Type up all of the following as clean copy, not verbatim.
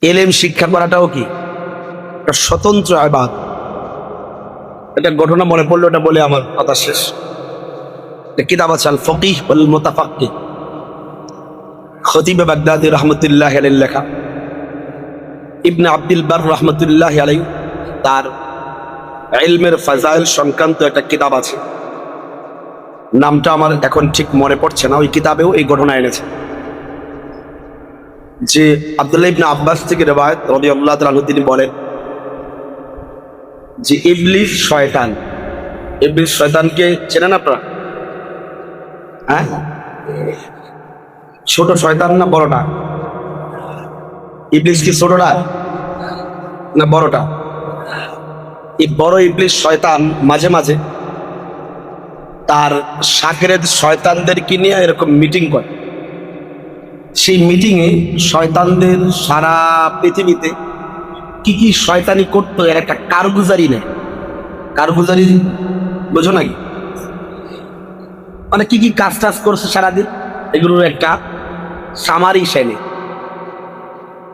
এলেম শিক্ষা করাটাও কি একটা স্বতন্ত্র ইবাদত। এটা ঘটনা মনে পড়লো, এটা বলে আমার কথা শেষ। কিতাব আছে আল ফকিহ ওয়াল মুতাফাক্কিহ, খতিব বাগদাদি রহমতুল্লাহ আলাইহি লেখা। ইবনে আব্দুল বার রহমতুল্লাহ আলাইহি তার ইলমের ফাজাইল সংক্রান্ত একটা কিতাব আছে, নামটা আমার এখন ঠিক মনে পড়ছে না। ওই কিতাবেও এই ঘটনা এনেছে যে আব্দুল্লাহ ইবনে আব্বাস থেকে রিওয়ায়াত রাদিয়াল্লাহু তাআলা আনহু, তিনি বলেন যে ইবলিস শয়তান, ইবলিস শয়তানকে চেনেন আপনারা? হ্যাঁ, ছোট শয়তান না বড়টা? ইবলিস কি ছোটটা না বড়টা? এই বড় ইবলিস শয়তান মাঝে মাঝে তার শাগরেদ শয়তানদেরকে নিয়ে এরকম মিটিং করে। সেই মিটিংয়ে শয়তানদের সারা পৃথিবীতে কি কি শয়তানি করতো এর একটা কারগুজারি নেয়। কারগুজারি বোঝো নাকি? মানে কি কি কাজ টাজ করছে সারাদিন, এগুলোর একটা সামারি সেনে।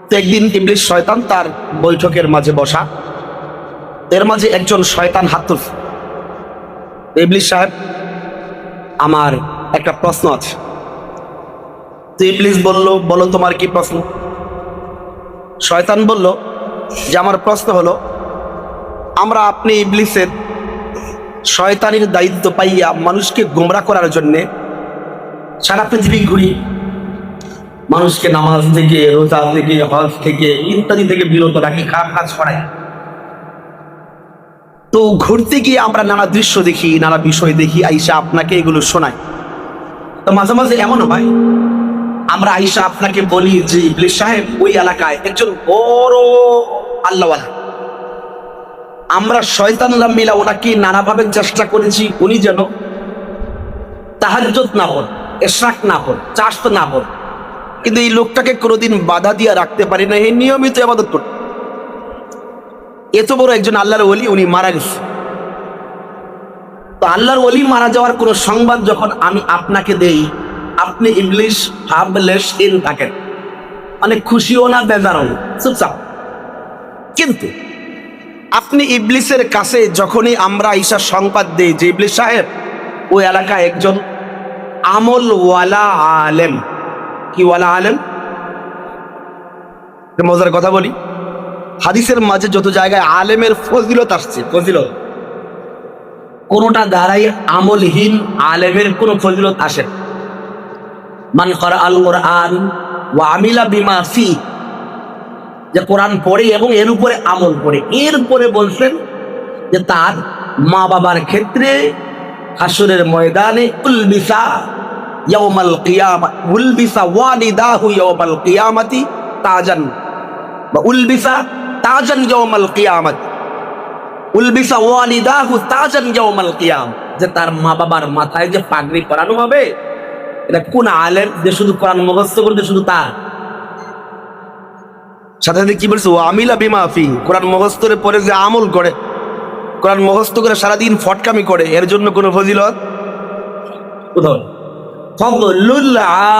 তো একদিন ইবলিস শয়তান তার বৈঠকের মাঝে বসা, এর মাঝে একজন শয়তান হাত তুলছে। ইবলিস সাহেব, আমার একটা প্রশ্ন আছে। তো ইবলিস বলল, বলো তোমার কি প্রশ্ন? শয়তান বলল যে আমার প্রশ্ন হলো, আমরা আপনি ইবলিসের শয়তানির দায়িত্ব পাইয়া মানুষকে গোমরা করার জন্যে সারা পৃথিবী ঘুরি, মানুষকে নামাজ থেকে, রোজা থেকে, হজ থেকে ইত্যাদি থেকে বিরত রাখি, খারাপ কাজ করাই। তো ঘুরতে গিয়ে আমরা নানা দৃশ্য দেখি, নানা বিষয় দেখি, আইসা আপনাকে এগুলো শোনাই। তো মাঝে মাঝে এমন হয় আমরা আইসা আপনাকে বলি যে ইবলিস সাহেব ওই এলাকায় একজন বড় আল্লাহওয়ালা, আমরা শয়তানরা মিলা ওনাকে নানাভাবে চেষ্টা করেছি উনি যেন তাহাজ্জুদ না পড়ে, ইশরাক না পড়ে, চাষত না পড়ে, কিন্তু এই লোকটাকে কোনোদিন বাধা দিয়ে রাখতে পারি না। এই নিয়মিত ইবাদত করতে। এত বড় একজন আল্লাহর ওলি, উনি মারা গেছে। তো আল্লাহর ওলি মারা যাওয়ার কোনো সংবাদ যখন আমি আপনাকে দেই, আপনি ইবলিস হাবলেস ইন থাকেন, মানে খুশিও না বেজারও না, চুপচাপ। কিন্তু আপনি ইবলিসের কাছে যখনই আমরা ঈশা সংবাদ দেই যে ইবলিস সাহেব ওই এলাকায় একজন আমলওয়ালা আলেম, কি ওয়ালা আলেম, মজার কথা বলি, হাদিসের মাঝে যত জায়গায় আলেমের ফজিলত আসছে, ফজিলত কোনটা দ্বারাই আমলহীন আলেমের কোন ফজিলত আসে। মান করা আল কোরআন ওয়া আমিলা বিমা ফি, যে কোরআন পড়ে এবং এর উপরে আমল করে। এরপরে বলছেন যে তার মা বাবার ক্ষেত্রে হাসরের ময়দানে উলবিসা ইয়াউমাল কিয়ামা, উলবিসা ওয়ালিদাহু ইয়াউমাল কিয়ামাতি তাজান, বা উলবিসা তাজান ইয়াউমাল কিয়ামাত, উলবিসা ওয়ালিদাহু তাজান ইয়াউমাল কিয়াম, যে তার মা বাবার মাথায় যে পাগড়ি পরানো হবে, এটা কোন আলেম যে শুধু কোরআন মুখস্থ করবে, শুধু তার সাথে সাথে কি বলছে, ও আমিলা বিমা ফি, কোরআন মুখস্থের পরে যে আমল করে, কোরআন মুখস্থ করে সারাদিন ফটকামি করে, এর জন্য কোনো ফজিলত কোথাও। ফাদলুল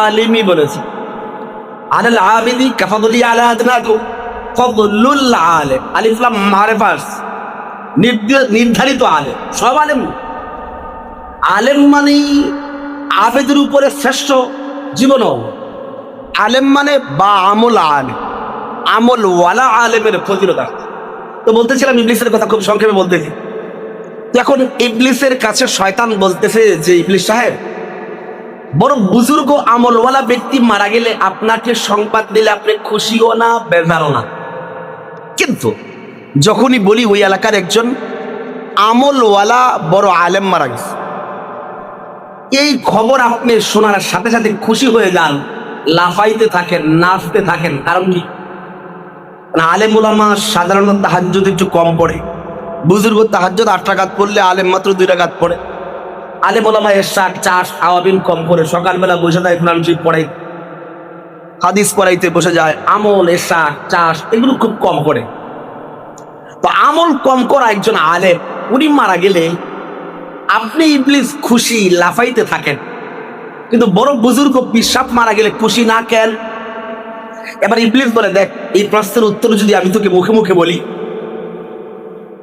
আলিমি বলেছে, আলাল আবিদি কাফাদুলি আলা আদনাকুম, ফাদলুল আলিম, আলিফ লাম মারিফা, নির্ধারিত আলেম, সব আলেম। আলেম মানে আবেদের উপরে শ্রেষ্ঠ জীবন। আলেম মানে বা আমল আলেম, আমল ওয়ালা আলেমের ফজিলত আছে। তো বলতেছিলাম ইবলিসের কথা খুব সংক্ষেপে বলতেছি। এখন ইবলিসের কাছে শয়তান বলতেছে যে ইবলিস সাহেব, বড় বুজুর্গ আমলওয়ালা ব্যক্তি মারা গেলে আপনাকে সংবাদ দিলে আপনি খুশিও না বেজারও না, কিন্তু যখনই বলি ওই এলাকার একজন আমলওয়ালা বড় আলেম মারা গেছে, এই খবর আপনি শোনার সাথে সাথে খুশি হয়ে যান, লাফাইতে থাকেন, নাচতে থাকেন। কারণ কি, আলেম ওলামা সাধারণত তাহাজ্জুদ একটু কম পড়ে। বুজুর্গ তাহাজ্জুদ 8 রাকাত পড়লে আলেম মাত্র 2 রাকাত পড়ে। আলেম ওলামা ইশরাক, চাষ, আওয়াবিন কম করে, সকালবেলা বসে যায় কোরআন শরীফ পড়াই, হাদিস পড়াইতে বসে যায়। আমল, ইশরাক, চাষ এগুলো খুব কম করে। তো আমল কম করা একজন আলেম উনি মারা গেলে আপনি ইবলিস খুশি, লাফাইতে থাকেন, কিন্তু বড় বুজুর্গ পিসাব মারা গেলে খুশি না কেন? এবার ইবলিস বলে, দেখ এই প্রশ্নের উত্তর যদি আমি তোকে মুখে মুখে বলি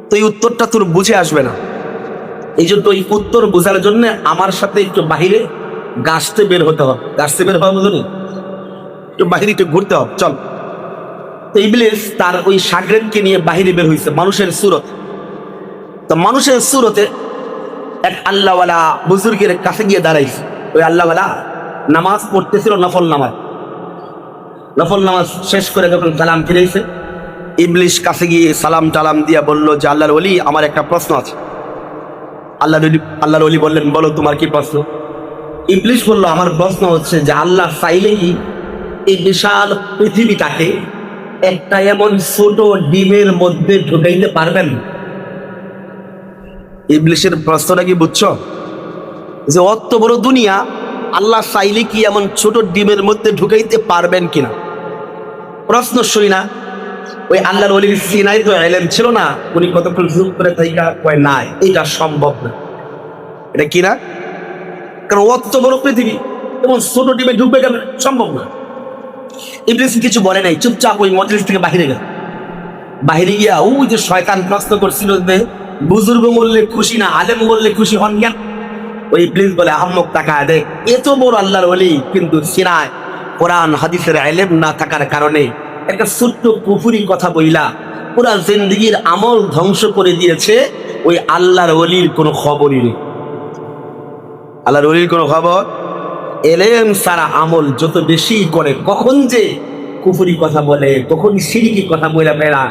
তো এই উত্তরটা তোর বুঝে আসবে না, এই জন্য এই উত্তর বোঝার জন্য আমার সাথে একটু বাহিরে গাছতে বের হতে হবে। গাছতে বের হওয়া বুঝলি, একটু বাহিরে একটু ঘুরতে হবে, চল। তো ইবলিস তার ওই শাগরেদকে নিয়ে বাহিরে বের হয়েছে মানুষের সুরত। তো মানুষের সুরতে এক আল্লাহওয়ালা বুজুর্গের কাছে গিয়ে দাঁড়াইছে। ওই আল্লাহওয়ালা নামাজ পড়তেছিল, নফল নামাজ। নফল নামাজ শেষ করে যখন সালাম ফিরেছে, ইবলিস কাছে গিয়ে সালাম টালাম দিয়া বলল যে, আল্লাহর ওলি, আমার একটা প্রশ্ন আছে। আল্লাহর ওলি বললেন, বলো তোমার কি প্রশ্ন? ইবলিস বলল, আমার প্রশ্ন হচ্ছে যে আল্লাহ চাইলেই এই বিশাল পৃথিবীটাকে একটা এমন ছোট ডিমের মধ্যে ঢুকাইতে পারবেন? ইবলিসের প্রশ্নটা কি বুঝছো? যে অত বড় দুনিয়া আল্লাহ চাইলে কি এমন ছোট ডিমের মধ্যে ঢুকাইতে পারবেন কিনা? প্রশ্ন শুই না, ওই আল্লাহর ওলির সিনাই তো ইলম ছিল না, উনি কতক্ষণ চুপ করে থাইকা কয় না, এটা সম্ভব না। এটা কি না? কারণ অত বড় পৃথিবী এবং ছোট ডিমে ঢুকবে কেন? সম্ভব না। ইবলিস কিছু বলে নাই, চুপচাপ ওই মজলিস থেকে বাহিরে গেল। বাহিরে গিয়া ওই যে শয়তান প্রশ্ন করছিল যে বুজুর্গ বললে খুশি না আলেম বললে খুশি হন কেন? ওই ইবলিস বলে, আহম্মক তাকায় দেখ, এত বড় আল্লাহর ওলি কিন্তু সিনায় কোরআন হাদিসের ইলম না থাকার কারণে একটা ছোট্ট পুফুরি কথা বইলা পুরা জিন্দেগির আমল ধ্বংস করে দিয়েছে। ওই আল্লাহর ওলির কোনো খবরই নেই। আল্লাহর ওলির কোনো খবর, এলেম সারা আমল যত বেশি করে, কখন যে কুফরি কথা বলে, কখন শিরকি কথা বলে বেড়া,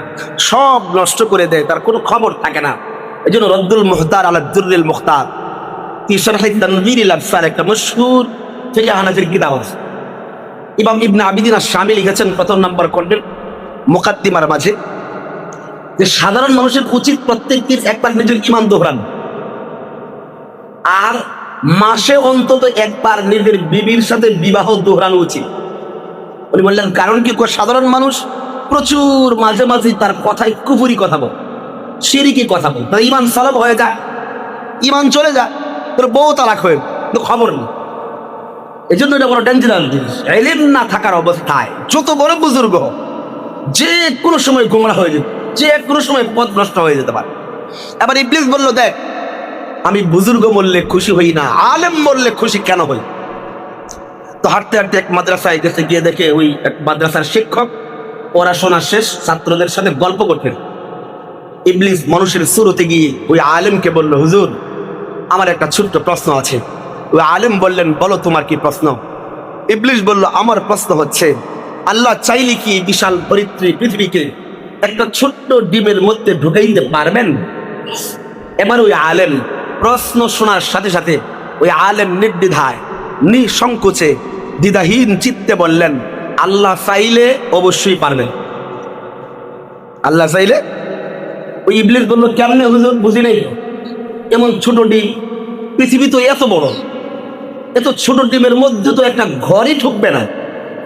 সব নষ্ট করে দেয়, তার কোনো খবর থাকে না। এই জন্য রদ্দুল মুখতার আলা দুররিল মুখতার ফি শারহি তানবীরিল আবসার একটা মশহুর ফিকহ হানাফির কিতাব আছে। ইমাম ইবনে আবিদিন আশ-শামী লিখেছেন প্রথম নাম্বার খণ্ডের মুকাদ্দিমার মাঝে যে সাধারণ মানুষের উচিত প্রত্যেক দিন একবার নিজের ঈমান দোহরান, আর মাসে অন্তত একবার নিজের বিবির সাথে বিবাহ দোহরানো উচিত। উনি বললেন কারণ কি? সাধারণ মানুষ প্রচুর মাঝে মাঝে তার কথায় কুফরি কথা বল, শিরকি কথা বল, তার ঈমান সালাব হয়ে যায়, ঈমান চলে যায়, তোর বউ তালাক হয়ে খবর নেই। এই জন্য এটা বড় ডেঞ্জারাস জিনিস। ইলম না থাকার অবস্থায় যত বড় বুজুর্গ হোক, যে কোনো সময় গোমরা হয়ে যেত, যে কোনো সময় পথ নষ্ট হয়ে যেতে পারে। এবার ইবলিস বলল, দেখ আমি বুজুর্গ বললে খুশি হই না, আলেম বললে খুশি কেন হই? তো হাঁটতে হাঁটতে এক মাদ্রাসায় গেছে, গিয়ে দেখে ওই এক মাদ্রাসার শিক্ষক পড়াশোনা শেষ ছাত্রদের সাথে গল্প করতেন। ইবলিস মানুষের সুরতে গিয়ে ওই আলেমকে বলল, হুজুর আমার একটা ছোট্ট প্রশ্ন আছে। ওই আলেম বললেন, বলো তোমার কি প্রশ্ন? ইবলিস বলল, আমার প্রশ্ন হচ্ছে আল্লাহ চাইলে কি বিশাল পৃথিবীকে একটা ছোট্ট ডিমের মধ্যে ঢুকাইতে পারবেন? এবার ওই আলেম প্রশ্ন শোনার সাথে সাথে ওই আলেম নির্দ্বিধায় নিঃসংকোচে দ্বিধাহীন চিত্তে বললেন, আল্লাহ চাইলে অবশ্যই পারবেন। আল্লাহ চাইলে। ওই ইবলিস বলল, কেমনে হুজুর? বুঝি নাই। এমন ছোট ডিম, পৃথিবী তো এত বড়, এত ছোট ডিমের মধ্যে তো একটা ঘরই ঢুকবে না,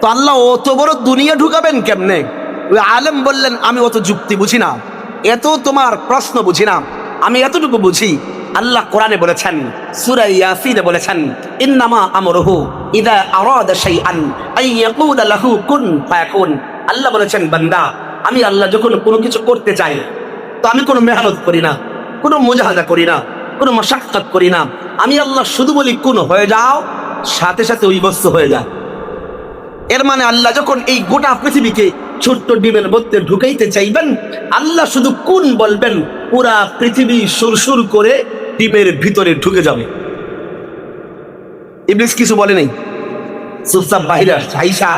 তো আল্লাহ অত বড় দুনিয়া ঢুকাবেন কেমনে? ওই আলেম বললেন, আমি অত যুক্তি বুঝি না, এত তোমার প্রশ্ন বুঝি না, আমি এতটুকু বুঝি। আল্লাহ কোরআনে বলেছেন, সূরা ইয়াসিনে বলেছেন, ইন্নামা আমরুহু ইযা আরাদা শাইআন আইয়াকুলা লাহু কুন ফায়াকুন। আল্লাহ বলেছেন, বান্দা আমি আল্লাহ যখন কোনো কিছু করতে চাই তো আমি কোনো মেহনত করি না, কোনো মুজাহাদা করি না, কোনো মাশাক্কাত করি না, আমি আল্লাহ শুধু বলি কুন হয়ে যাও, সাথে সাথে ওই বস্তু হয়ে যায়। এর মানে আল্লাহ যখন এই গোটা পৃথিবীকে ছোট্ট ডিমের মধ্যে ঢুকাইতে চাইবেন, আল্লাহ শুধু কোন বলবেন, পুরা পৃথিবী সুরসুর করে ডিমের ভিতরে ঢুকে যাবে। ইবলিস কিছু বলে নাই, চুপচাপ বাহিরে আসছে। আইসা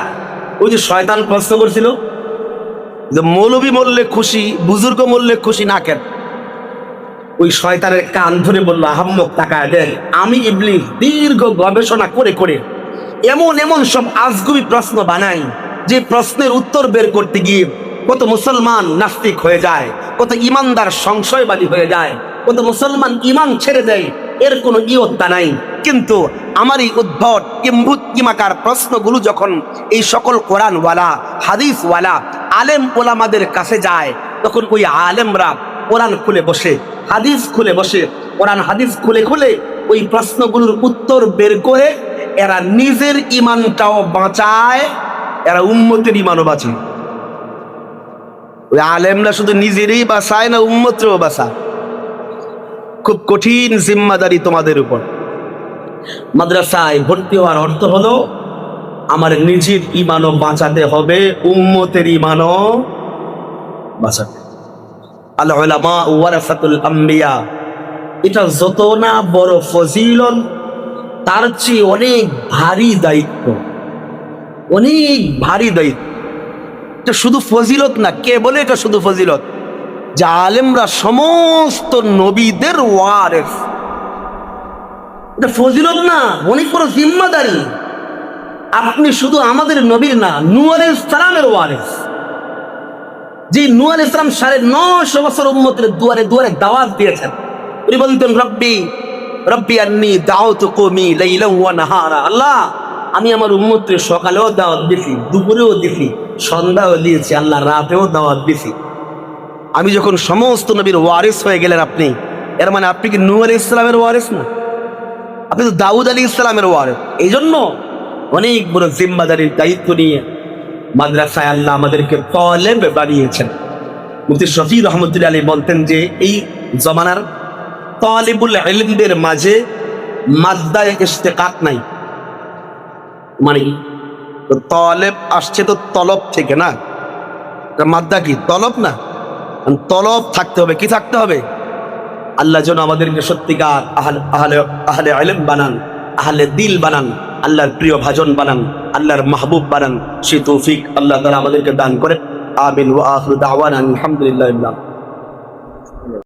ওই যে শয়তান প্রশ্ন করছিল যে মৌলবী মরলে খুশি, বুজুর্গ মরলে খুশি না কেন? ওই শয়তানের কান ধরে বলল, আহম্মক তাকায় দেখ, আমি ইবলিস দীর্ঘ গবেষণা করে করে এমন এমন সব আজগুবি প্রশ্ন বানাই যে প্রশ্নের উত্তর বের করতে গিয়ে কত মুসলমান নাস্তিক হয়ে যায়, কত ইমানদার সংশয়বাদী হয়ে যায়, কত মুসলমান ইমান ছেড়ে দেয়, এর কোনো ইয়ত্তা নাই। কিন্তু আমার এই উদ্ভট কিম্ভূত কিমাকার প্রশ্নগুলো যখন এই সকল কোরআনওয়ালা হাদিসওয়ালা আলেম ওলামাদের কাছে যায়, তখন ওই আলেমরা কোরআন খুলে বসে, হাদিস খুলে বসে, কোরআন হাদিস খুলে খুলে ওই প্রশ্নগুলোর উত্তর বের করে এরা নিজের ইমানটাও বাঁচায় এরা উম্মতেরই মানব আছে। ওই আলেমরা শুধু নিজেরই বাঁচায় না, উম্মতরেও বাঁচায়। খুব কঠিন জিম্মাদারি তোমাদের উপর। মাদ্রাসায় ভর্তি হওয়ার অর্থ হলো আমার নিজের ঈমানও বাঁচাতে হবে, উম্মতের ঈমানও বাঁচাতে। আল উলামা ওয়ারাসাতুল আম্বিয়া, এটা যত না বড় ফজিলত, তার চেয়ে অনেক ভারী দায়িত্ব, অনেক ভারী দায়িত্ব। এটা শুধু ফজিলত না, কে বলে এটা শুধু ফজিলত? যে আলেমরা সমস্ত নবীদের ওয়ারিস। এটা ফজিলত না, অনেক বড় জিম্মাদারি। আপনি শুধু আমাদের নবীর না, নূহ আলাইহিস সালামের ওয়ারিস। যে নূহ আলাইহিস সালাম 950 বছর উম্মতের দুয়ারে দুয়ারে দাওয়াত দিয়েছেন। উনি বলতেন, রব্বি রব্বি আন্নী দাউতু কওমি লাইলান ওয়া নাহারা। আল্লাহ, আমি আমার উম্মতকে সকালেও দাওয়াত দিছি, দুপুরেও দিছি, সন্ধ্যাও দিয়েছি, আল্লাহ রাতেও দাওয়াত দিছি। আমি যখন সমস্ত নবীর ওয়ারিস হয়ে গেলেন আপনি, এর মানে আপনি কি নূহ আলাইহিস সালামের ওয়ারিস না? আপনি তো দাউদ আলাইহিস সালামের ওয়ারিস। এই জন্য অনেক বড় জিম্মাদারির দায়িত্ব নিয়ে মাদ্রাসায় আল্লাহ আমাদেরকে তালেব বানিয়েছেন। মুফতি শফি রহমতুল্লাহ আলাইহি বলতেন যে এই জমানার তালিবুল ইলমদের মাঝে মাদ্দায়ে ইশতিকাক নাই। মানে তো তালেব আসছে তো তলব থেকে না, মাদ্দা কি তলব না? তলব থাকতে হবে, কি থাকতে হবে? আল্লাহ যেন আমাদেরকে সত্যিকার আহলে ইলম বানান, আহলে দিল বানান, আল্লাহর প্রিয় ভাজন বানান, আল্লাহর মাহবুব বানান। সেই তৌফিক আল্লাহ তাআলা আমাদেরকে দান করে। আমিন। ওয়া আখিরু দাওয়ানা আলহামদুলিল্লাহ।